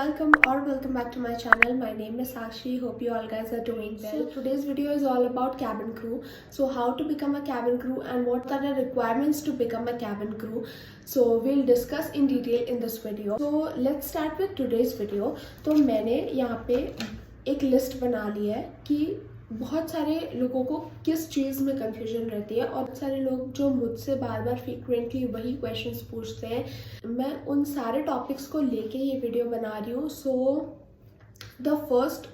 welcome back to my channel. My name is Sakshi. Hope you all guys are doing well. So today's video is all about cabin crew. So how to become a cabin crew and what are the requirements to become a cabin crew. So we'll discuss in detail in this video. So let's start with today's video. तो मैंने यहाँ पे एक list बना ली है कि बहुत सारे लोगों को किस चीज़ में कंफ्यूजन रहती है और बहुत सारे लोग जो मुझसे बार बार फ्रीक्वेंटली वही क्वेश्चंस पूछते हैं, मैं उन सारे टॉपिक्स को लेके ये वीडियो बना रही हूँ. So the first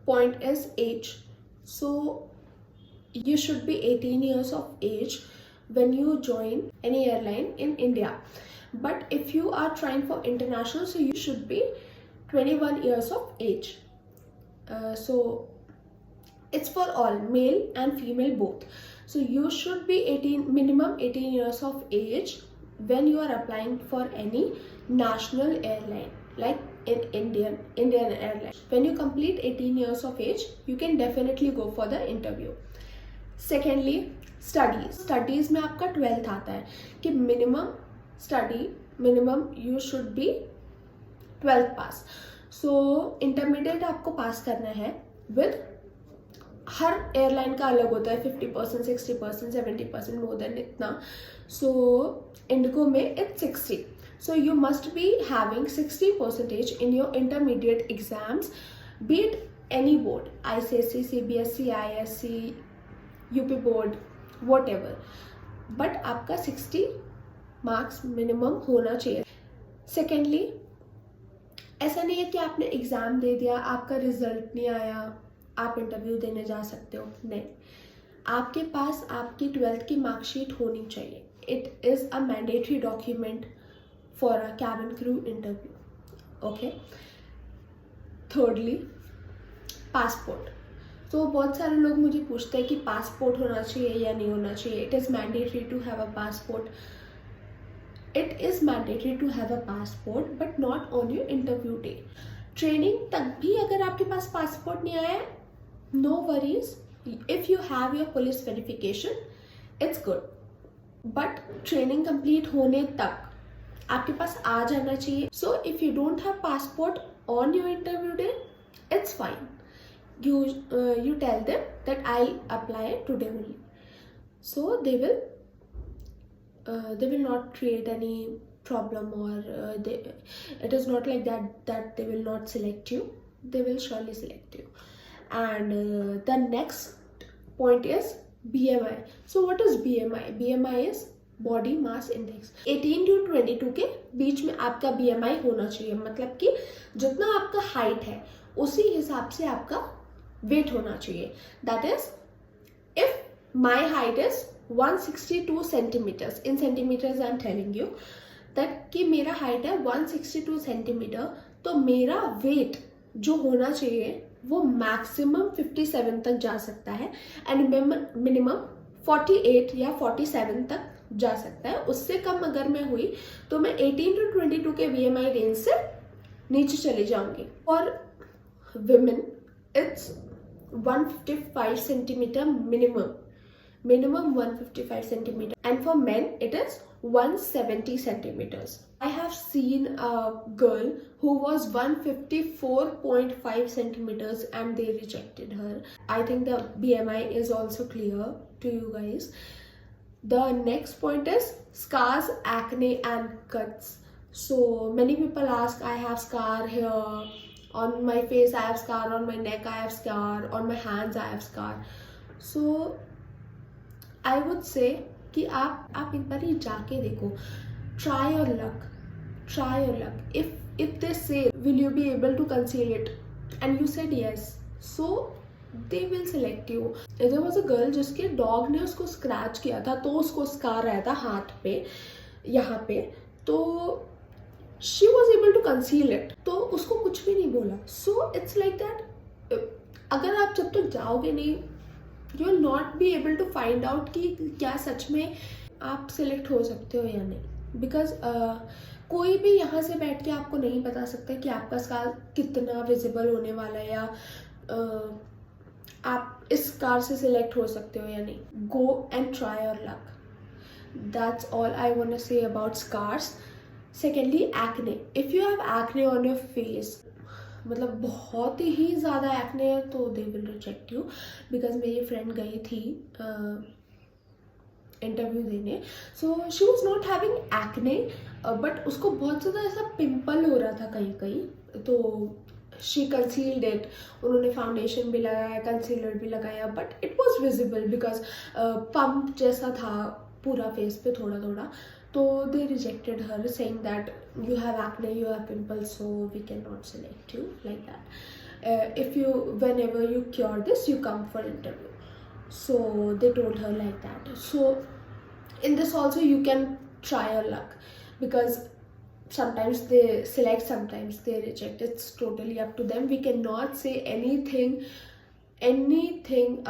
point is age. So you should be 18 years of age when you join any airline in India. But if you are trying for international, so you should be 21 years of age. So it's for all, male and female both. So you should be minimum 18 years of age when you are applying for any national airline, like in Indian airline. When you complete 18 years of age, you can definitely go for the interview. Secondly, studies में आपका 12th आता है कि minimum you should be 12th pass. So intermediate आपको पास करना है with, her airline का अलग होता है, 50%, 60%, 70%, मोर देन इतना. सो इंडिगो में it's 60. So you must be having 60% in your intermediate exams, B it any board, ICSE, CBSE, ISC, UP board, what ever. But आपका 60 मार्क्स मिनिमम होना चाहिए. सेकेंडली, ऐसा नहीं है कि आपने एग्ज़ाम दे दिया, आपका रिजल्ट नहीं आया, आप इंटरव्यू देने जा सकते हो. नहीं, आपके पास आपकी 12th की मार्कशीट होनी चाहिए. It is a mandatory document for a cabin crew interview. Okay. Thirdly, passport. तो बहुत सारे लोग मुझे पूछते हैं कि पासपोर्ट होना चाहिए या नहीं होना चाहिए. It is mandatory to have a passport. It is mandatory to have a passport but not on your interview day. Training तक भी अगर आपके पास पासपोर्ट नहीं आया, no worries. If you have your police verification, it's good. But training complete होने तक आपके पास आ जाना चाहिए. So if you don't have passport on your interview day, it's fine. You tell them that I'll apply today only. So they will not create any problem, or it is not like that they will not select you. They will surely select you. And the next point is BMI. So what is BMI? BMI is body mass index. 18 to 22 के बीच में आपका BMI होना चाहिए. मतलब कि जितना आपका height है उसी हिसाब से आपका वेट होना चाहिए. That is, if my height is 162 centimetres, in centimetres I am telling you that कि मेरा हाइट है 162 सेंटीमीटर, तो मेरा वेट जो होना चाहिए वो मैक्सिमम 57 तक जा सकता है एंड मिनिमम 48 या 47 तक जा सकता है. उससे कम अगर मैं हुई तो मैं 18 to 22 के BMI रेंज से नीचे चली जाऊंगी. और women, it's 155 centimeter minimum 155 centimeter, and for men it is 170 centimeters. I have seen a girl who was 154.5 centimeters and they rejected her. I think the BMI is also clear to you guys. The next point is scars, acne and cuts. So many people ask, I have scar here on my face, I have scar on my neck, I have scar on my hands, I have scar. So I would say कि आप एक बार ही जाके देखो. Try your luck. If they say will you be able to conceal it and you said yes, so they will select you. There was a girl जिसके dog ने उसको scratch किया था, तो उसको स्कार आया था हाथ पे, यहाँ पे. तो she was able to conceal it, तो उसको कुछ भी नहीं बोला. So it's like that. अगर आप जब तक जाओगे नहीं, you will not be able to find out कि क्या सच में आप सिलेक्ट हो सकते हो या नहीं. बिकॉज कोई भी यहाँ से बैठ के आपको नहीं बता सकता कि आपका स्कार कितना विजिबल होने वाला है या आप इस कार से सिलेक्ट हो सकते हो या नहीं. Go and try your luck. That's all I want to say about scars. Secondly acne, if you have acne on your face, मतलब बहुत ही ज़्यादा एक्ने है तो they will reject you. Because मेरी फ्रेंड गई थी इंटरव्यू देने, so she was not having acne, but उसको बहुत ज़्यादा ऐसा पिंपल हो रहा था कहीं कहीं, तो शी कंसील्ड इट, उन्होंने फाउंडेशन भी लगाया, कंसीलर भी लगाया, but it was visible because pump जैसा था पूरा फेस पे थोड़ा थोड़ा, तो they rejected her saying that you have acne, you have pimples, so we cannot select you like that. If you, whenever you cure this, you come for interview. So they told her like that. So in this also you can try your luck, because sometimes they select, sometimes they reject. It's totally up to them. We cannot say anything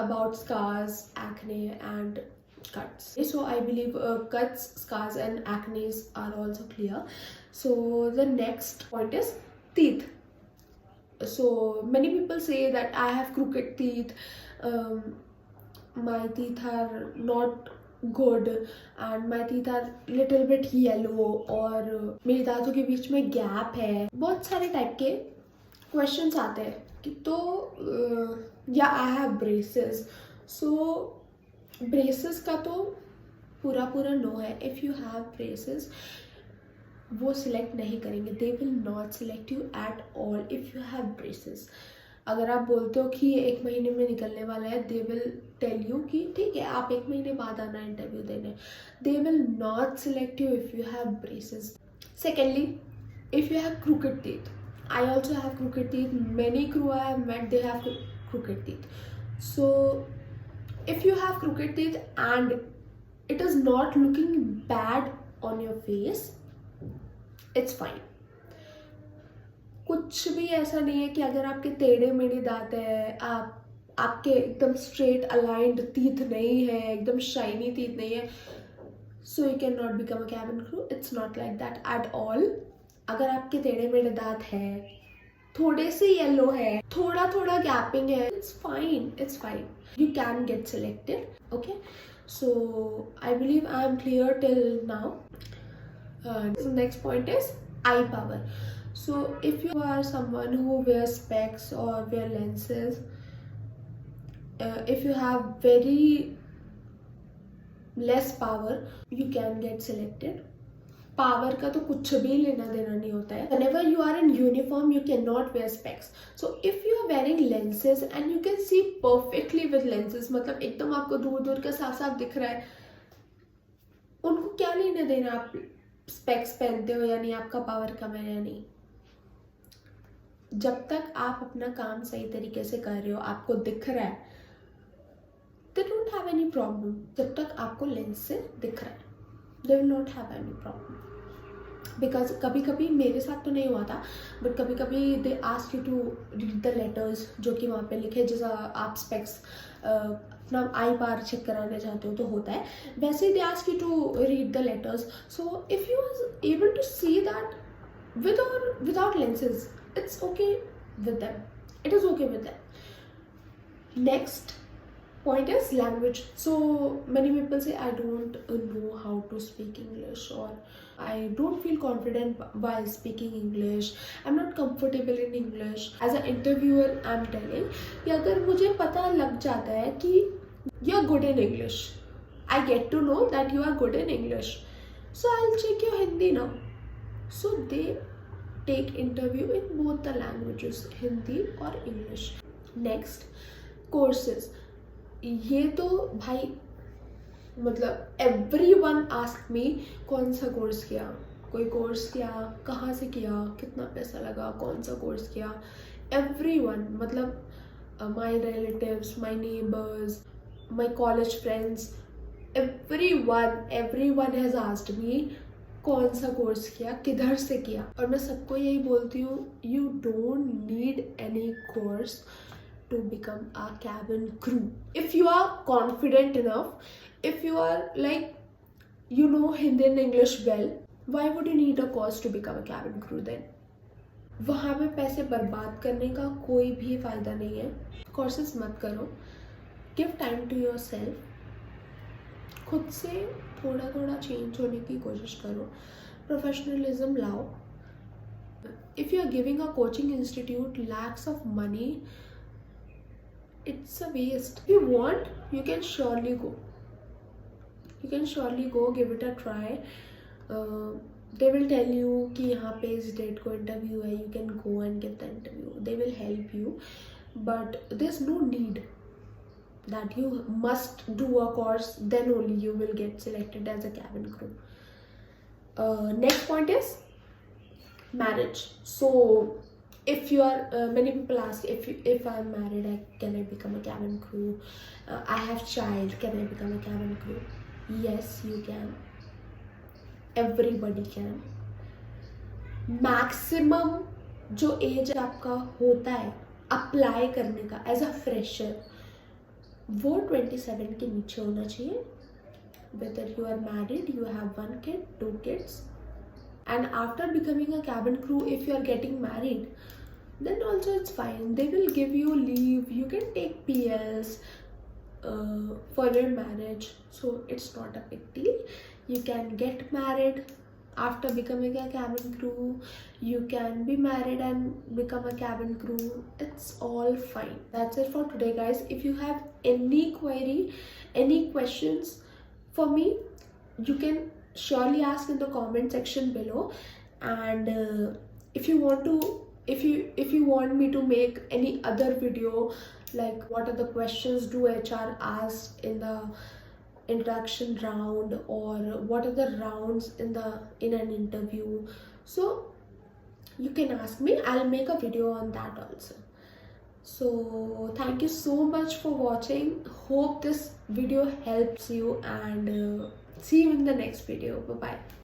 about scars, acne and cuts. So I believe cuts, scars and acne are also clear. So the next point is teeth. So many people say that I have crooked teeth, my teeth are not good and my teeth are little bit yellow, और मेरी दांतों के बीच में gap है। बहुत सारे type के questions आते हैं कि तो या I have braces. So braces का तो पूरा नो है। इफ़ यू हैव ब्रेसेस, वो सिलेक्ट नहीं करेंगे, they will not select you at all if you have braces. अगर आप बोलते हो कि ये 1 महीने में निकलने वाला है, दे विल टेल यू कि ठीक है आप 1 महीने बाद आना इंटरव्यू देने। They will not select you if you have braces. Secondly, if you have crooked teeth, I also have crooked teeth. Many crew I have met, they have crooked teeth. So if you have crooked teeth and it is not looking bad on your face, it's fine. कुछ भी ऐसा नहीं है कि अगर आपके टेढ़े मेढ़े दांत है, आपके एकदम स्ट्रेट अलाइंड टीथ नहीं है, एकदम शाइनी टीथ नहीं है, so you can not become a cabin crew. It's not like that at all. अगर आपके टेढ़े मेढ़े दांत है, थोड़े से येलो है, थोड़ा गैपिंग है, it's fine, you can get selected. Okay, so I believe I am clear till now. Next point is I power. So if you are someone who wears specs or wear lenses, if you have very less power, you can get selected. Power का तो कुछ भी लेना देना नहीं होता है. Whenever you are in uniform, you cannot wear specs. So if you are wearing lenses and you can see perfectly with lenses, मतलब एकदम आपको दूर का साफ दिख रहा है, उनको क्या लेना देना आप स्पेक्स पहनते हो या नहीं, आपका पावर कम है या नहीं. जब तक आप अपना काम सही तरीके से कर रहे हो, आपको दिख रहा है, they don't have any problem. जब तक आपको लेंस से दिख रहा है, they will not have any problem. Because कभी मेरे साथ तो नहीं हुआ था, बट कभी they ask you to read the letters जो कि वहाँ पे लिखे, जैसा आप स्पेक्स अपना आई पावर चेक कराने चाहते हो तो होता है, वैसे they ask you to read the letters. So if you are able to see that with or without lenses, it's okay with them. It is okay with them. Next point is language. So many people say I don't know how to speak English, or I don't feel confident while speaking English. I'm not comfortable in English. As an interviewer, I'm telling कि अगर मुझे पता लग जाता है कि you're good in English, I get to know that you are good in English, so I'll check your Hindi now. So they take interview in both the languages, Hindi और English. Next, courses. ये तो भाई मतलब everyone ask me कौन सा course किया, कोई course किया, कहाँ से किया, कितना पैसा लगा, कौन सा कोर्स किया. Everyone, मतलब my relatives, my neighbors, my college friends, everyone has asked me कौन सा कोर्स किया, किधर से किया. और मैं सबको यही बोलती हूँ, you don't need any course to become a cabin crew. If you are confident enough, if you are like you know Hindi and English well, why would you need a course to become a cabin crew then? वहाँ पे पैसे बर्बाद करने का कोई भी फायदा नहीं है. कोर्सेज मत करो. Give time to yourself. खुद से थोड़ा चेंज होने की कोशिश करो. professionalism lao. If you are giving a coaching institute lakhs of money, it's a waste. If you want, you can surely go. You can surely go, give it a try. They will tell you कि यहाँ पे इस date को interview है, you can go and get the interview. They will help you, but there's no need that you must do a course, then only you will get selected as a cabin crew. Next point is marriage. So if you are many people ask, if I'm married, can I become a cabin crew? I have child, can I become a cabin crew? Yes, you can. Everybody can. Maximum जो as आपका होता है apply करने का as a fresher, वो 27 के नीचे होना चाहिए. Whether you are married, you have 1 kid, 2 kids, and after becoming a cabin crew, if you are getting married, then also it's fine. They will give you leave. You can take PLs for your marriage, so it's not a big deal. You can get married after becoming a cabin crew. You can be married and become a cabin crew. It's all fine. That's it for today, guys. If you have any query, any questions for me, you can surely ask in the comment section below. And if you want to, if you want me to make any other video, like what are the questions do HR ask in the introduction round, or what are the rounds in an interview, so you can ask me. I'll make a video on that also. So thank you so much for watching. Hope this video helps you, and see you in the next video. Bye bye.